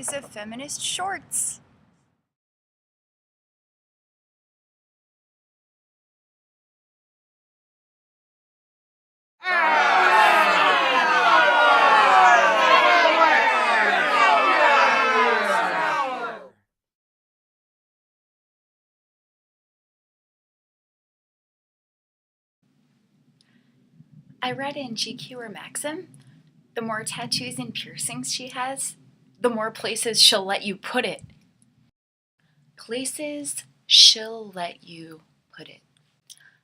inclusive feminist shorts. I read in GQ or Maxim, the more tattoos and piercings she has, the more places she'll let you put it. Places she'll let you put it.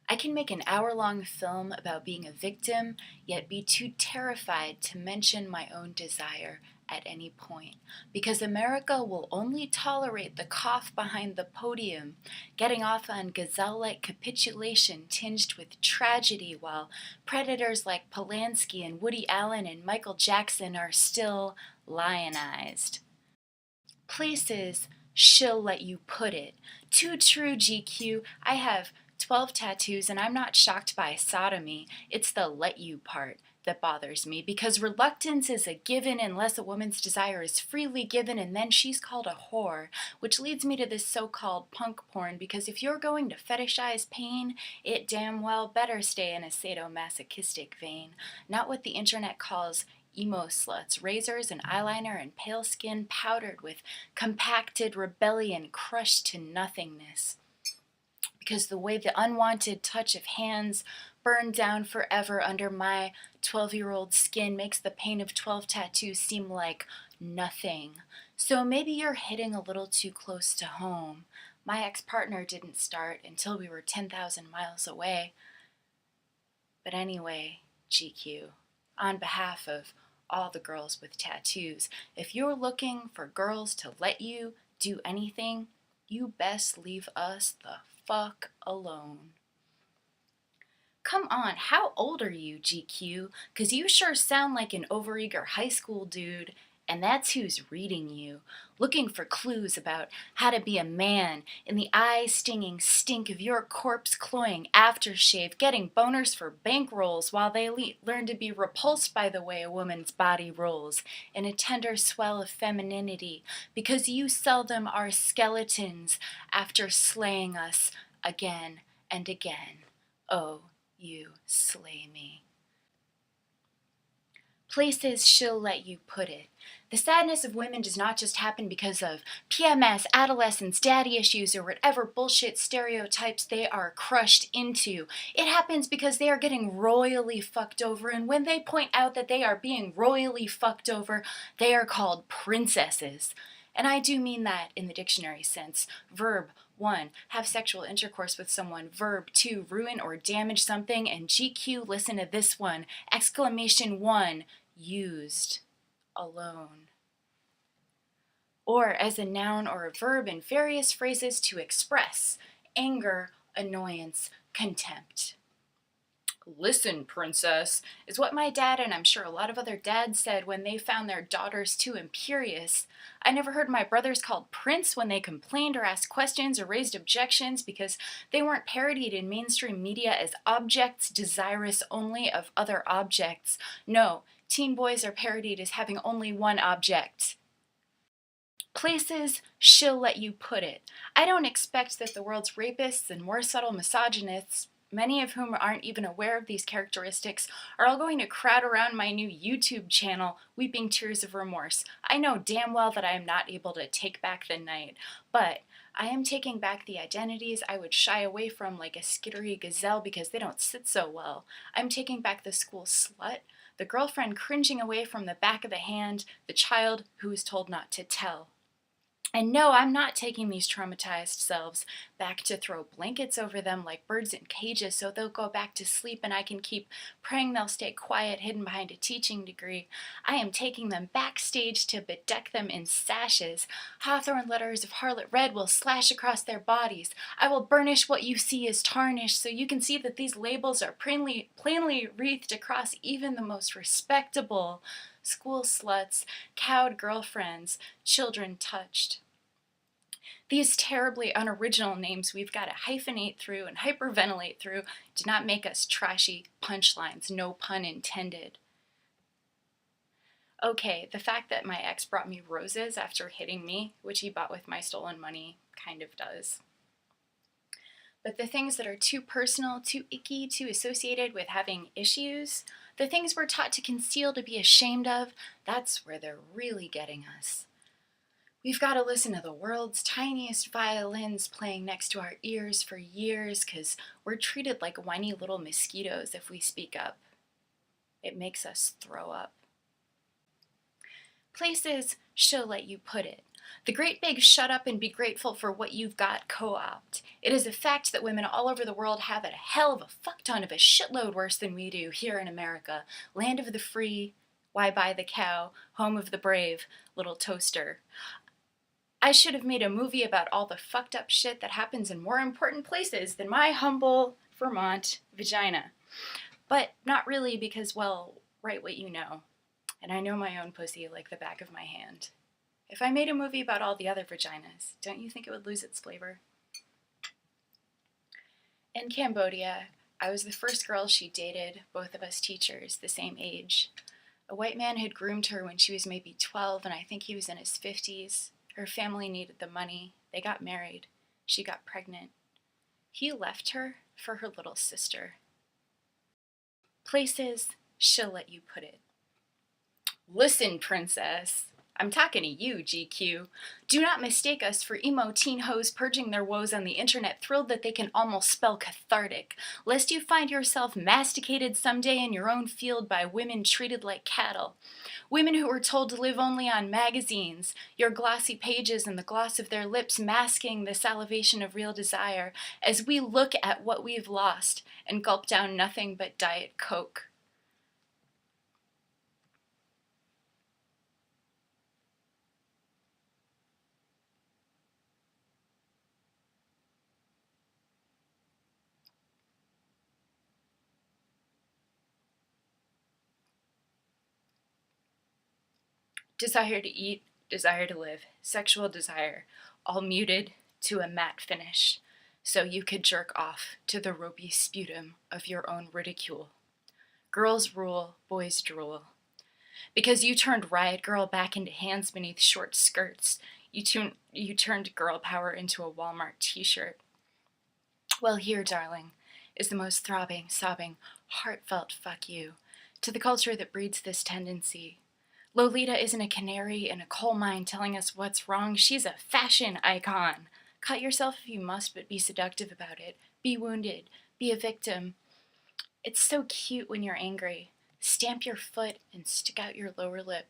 I can make an hour-long film about being a victim, yet be too terrified to mention my own desire at any point, because America will only tolerate the cough behind the podium, getting off on gazelle-like capitulation tinged with tragedy, while predators like Polanski and Woody Allen and Michael Jackson are still lionized. Places she'll let you put it. Too true, GQ. I have 12 tattoos and I'm not shocked by sodomy. It's the let you part that bothers me, because reluctance is a given unless a woman's desire is freely given, and then she's called a whore, which leads me to this so-called punk porn, because if you're going to fetishize pain, it damn well better stay in a sadomasochistic vein, not what the internet calls emo sluts, razors and eyeliner and pale skin powdered with compacted rebellion crushed to nothingness. Because the way the unwanted touch of hands burned down forever under my 12-year-old skin makes the pain of 12 tattoos seem like nothing. So maybe you're hitting a little too close to home. My ex-partner didn't start until we were 10,000 miles away. But anyway, GQ, on behalf of all the girls with tattoos, if you're looking for girls to let you do anything, you best leave us the fuck alone. Come on, how old are you, GQ? 'Cause you sure sound like an overeager high school dude, and that's who's reading you, looking for clues about how to be a man in the eye-stinging stink of your corpse-cloying aftershave, getting boners for bankrolls while they learn to be repulsed by the way a woman's body rolls in a tender swell of femininity, because you seldom are skeletons after slaying us again and again. Oh, you slay me. Places she'll let you put it. The sadness of women does not just happen because of PMS, adolescence, daddy issues, or whatever bullshit stereotypes they are crushed into. It happens because they are getting royally fucked over, and when they point out that they are being royally fucked over, they are called princesses. And I do mean that in the dictionary sense. Verb 1, have sexual intercourse with someone. Verb 2, ruin or damage something. And GQ, listen to this one. Exclamation 1, used alone. Or as a noun or a verb in various phrases to express anger, annoyance, contempt. Listen, princess, is what my dad and I'm sure a lot of other dads said when they found their daughters too imperious. I never heard my brothers called prince when they complained or asked questions or raised objections because they weren't parodied in mainstream media as objects desirous only of other objects. No, teen boys are parodied as having only one object. Places she'll let you put it. I don't expect that the world's rapists and more subtle misogynists, many of whom aren't even aware of these characteristics, are all going to crowd around my new YouTube channel, weeping tears of remorse. I know damn well that I am not able to take back the night, but I am taking back the identities I would shy away from like a skittery gazelle because they don't sit so well. I'm taking back the school slut, the girlfriend cringing away from the back of the hand, the child who was told not to tell. And no, I'm not taking these traumatized selves back to throw blankets over them like birds in cages so they'll go back to sleep and I can keep praying they'll stay quiet hidden behind a teaching degree. I am taking them backstage to bedeck them in sashes. Hawthorne letters of harlot red will slash across their bodies. I will burnish what you see as tarnished so you can see that these labels are plainly wreathed across even the most respectable school sluts, cowed girlfriends, children touched. These terribly unoriginal names we've got to hyphenate through and hyperventilate through do not make us trashy punchlines, no pun intended. Okay, the fact that my ex brought me roses after hitting me, which he bought with my stolen money, kind of does. But the things that are too personal, too icky, too associated with having issues, the things we're taught to conceal, to be ashamed of, that's where they're really getting us. We've got to listen to the world's tiniest violins playing next to our ears for years because we're treated like whiny little mosquitoes if we speak up. It makes us throw up. Places she'll let you put it. The great big shut up and be grateful for what you've got co-opt. It is a fact that women all over the world have it a hell of a fuck ton of a shitload worse than we do here in America. Land of the free, why buy the cow, home of the brave, little toaster. I should have made a movie about all the fucked up shit that happens in more important places than my humble Vermont vagina. But not really because, well, write what you know. And I know my own pussy like the back of my hand. If I made a movie about all the other vaginas, don't you think it would lose its flavor? In Cambodia, I was the first girl she dated, both of us teachers, the same age. A white man had groomed her when she was maybe 12, and I think he was in his 50s. Her family needed the money. They got married. She got pregnant. He left her for her little sister. Places she'll let you put it. Listen, princess. I'm talking to you, GQ. Do not mistake us for emo teen hoes purging their woes on the internet, thrilled that they can almost spell cathartic, lest you find yourself masticated someday in your own field by women treated like cattle. Women who were told to live only on magazines, your glossy pages and the gloss of their lips masking the salivation of real desire, as we look at what we've lost and gulp down nothing but Diet Coke. Desire to eat, desire to live, sexual desire, all muted to a matte finish, so you could jerk off to the ropey sputum of your own ridicule. Girls rule, boys drool. Because you turned riot girl back into hands beneath short skirts, you turned girl power into a Walmart t-shirt. Well, here, darling, is the most throbbing, sobbing, heartfelt fuck you to the culture that breeds this tendency. Lolita isn't a canary in a coal mine telling us what's wrong. She's a fashion icon. Cut yourself if you must, but be seductive about it. Be wounded. Be a victim. It's so cute when you're angry. Stamp your foot and stick out your lower lip.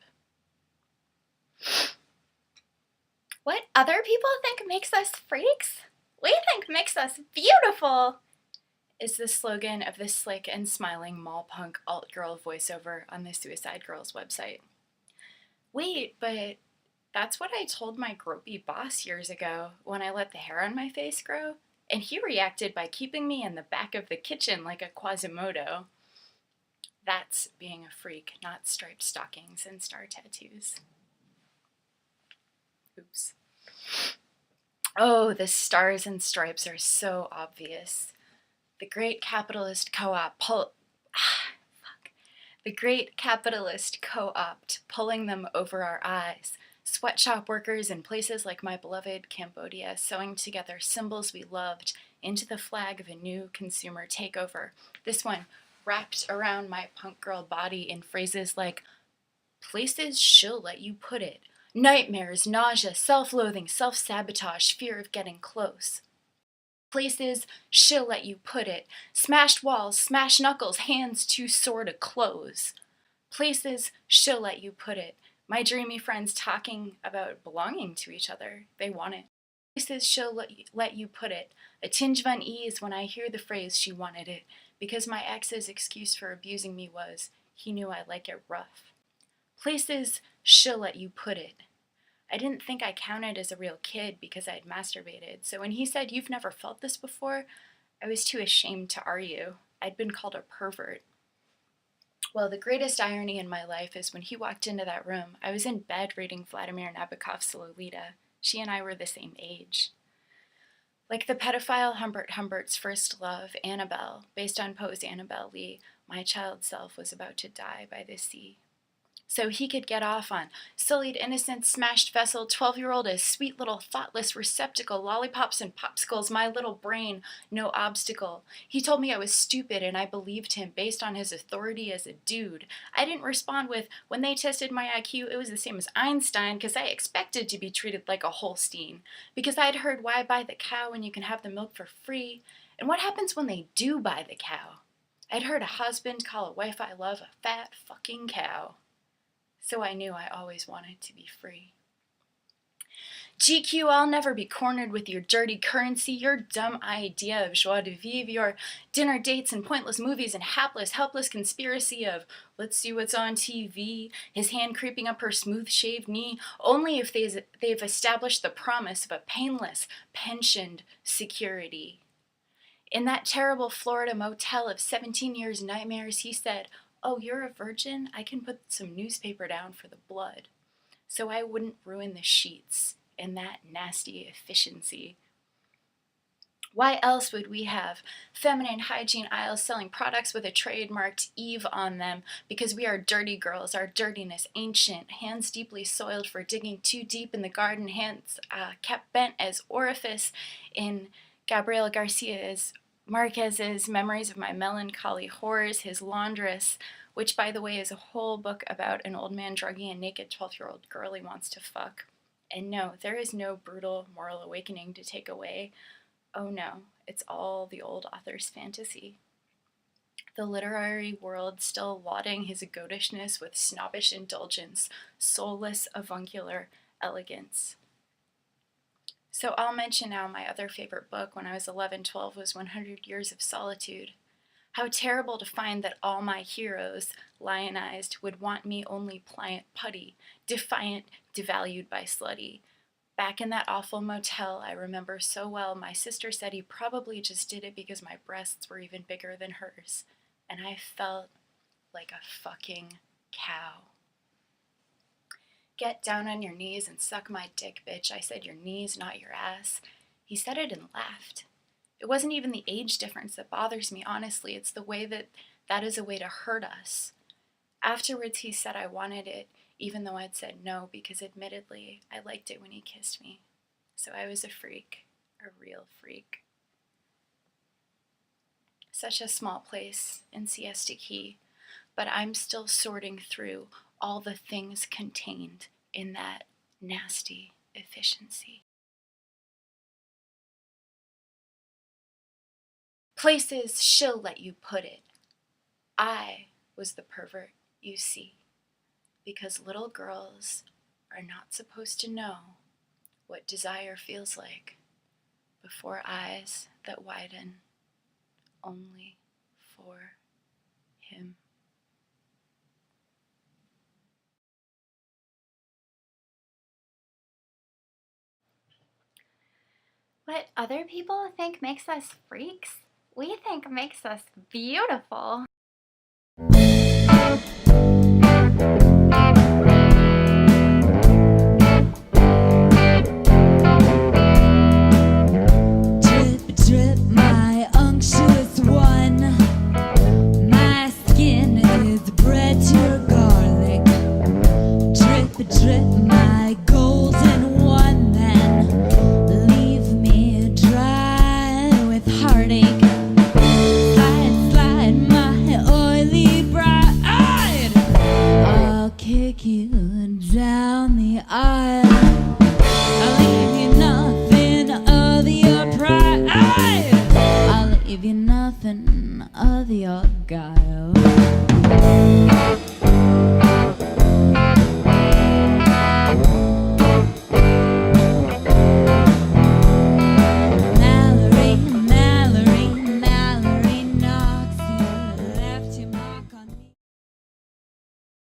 What other people think makes us freaks, we think makes us beautiful, is the slogan of the slick and smiling mall punk alt-girl voiceover on the Suicide Girls website. Wait, but that's what I told my gropey boss years ago when I let the hair on my face grow, and he reacted by keeping me in the back of the kitchen like a Quasimodo. That's being a freak, not striped stockings and star tattoos. Oops. Oh, the stars and stripes are so obvious. The great capitalist co-op The great capitalist co-opt pulling them over our eyes. Sweatshop workers in places like my beloved Cambodia sewing together symbols we loved into the flag of a new consumer takeover. This one wrapped around my punk girl body in phrases like, places she'll let you put it. Nightmares, nausea, self-loathing, self-sabotage, fear of getting close. Places she'll let you put it. Smashed walls, smashed knuckles, hands too sore to close. Places she'll let you put it. My dreamy friends talking about belonging to each other. They want it. Places she'll let you put it. A tinge of unease when I hear the phrase she wanted it, because my ex's excuse for abusing me was, he knew I like it rough. Places she'll let you put it. I didn't think I counted as a real kid because I'd masturbated, so when he said, "You've never felt this before," I was too ashamed to argue. I'd been called a pervert. Well, the greatest irony in my life is when he walked into that room, I was in bed reading Vladimir Nabokov's Lolita. She and I were the same age. Like the pedophile Humbert Humbert's first love, Annabelle, based on Poe's Annabelle Lee, my child self was about to die by the sea. so he could get off on sullied innocence, smashed vessel, 12-year-old, a sweet little thoughtless receptacle, lollipops and popsicles, my little brain, no obstacle. He told me I was stupid, and I believed him based on his authority as a dude. I didn't respond with, when they tested my IQ, it was the same as Einstein, because I expected to be treated like a Holstein, because I'd heard why buy the cow when you can have the milk for free, and what happens when they do buy the cow? I'd heard a husband call a wife I love a fat fucking cow. So I knew I always wanted to be free. GQ, I'll never be cornered with your dirty currency, your dumb idea of joie de vivre, your dinner dates and pointless movies and hapless, helpless conspiracy of let's see what's on TV, his hand creeping up her smooth-shaved knee, only if they've established the promise of a painless, pensioned security. In that terrible Florida motel of 17 years' nightmares, he said, "Oh, you're a virgin? I can put some newspaper down for the blood." So I wouldn't ruin the sheets in that nasty efficiency. Why else would we have feminine hygiene aisles selling products with a trademarked Eve on them? Because we are dirty girls, our dirtiness ancient, hands deeply soiled for digging too deep in the garden, hands kept bent as orifice in Gabriel Garcia Marquez's Memories of My Melancholy Horrors, his laundress, which, by the way, is a whole book about an old man drugging a naked 12-year-old girl he wants to fuck. And no, there is no brutal moral awakening to take away. Oh no, it's all the old author's fantasy. The literary world still lauding his goatishness with snobbish indulgence, soulless avuncular elegance. So I'll mention now my other favorite book when I was 11, 12 was 100 Years of Solitude. How terrible to find that all my heroes, lionized, would want me only pliant putty, defiant, devalued by slutty. Back in that awful motel, I remember so well, my sister said he probably just did it because my breasts were even bigger than hers, and I felt like a fucking cow. "Get down on your knees and suck my dick, bitch." I said, "Your knees, not your ass." He said it and laughed. It wasn't even the age difference that bothers me, honestly. It's the way that is a way to hurt us. Afterwards, he said I wanted it, even though I'd said no, because admittedly, I liked it when he kissed me. So I was a freak, a real freak. Such a small place in Siesta Key, but I'm still sorting through all the things contained in that nasty efficiency. Places she'll let you put it. I was the pervert, you see, because little girls are not supposed to know what desire feels like before eyes that widen only for him. What other people think makes us freaks, we think makes us beautiful.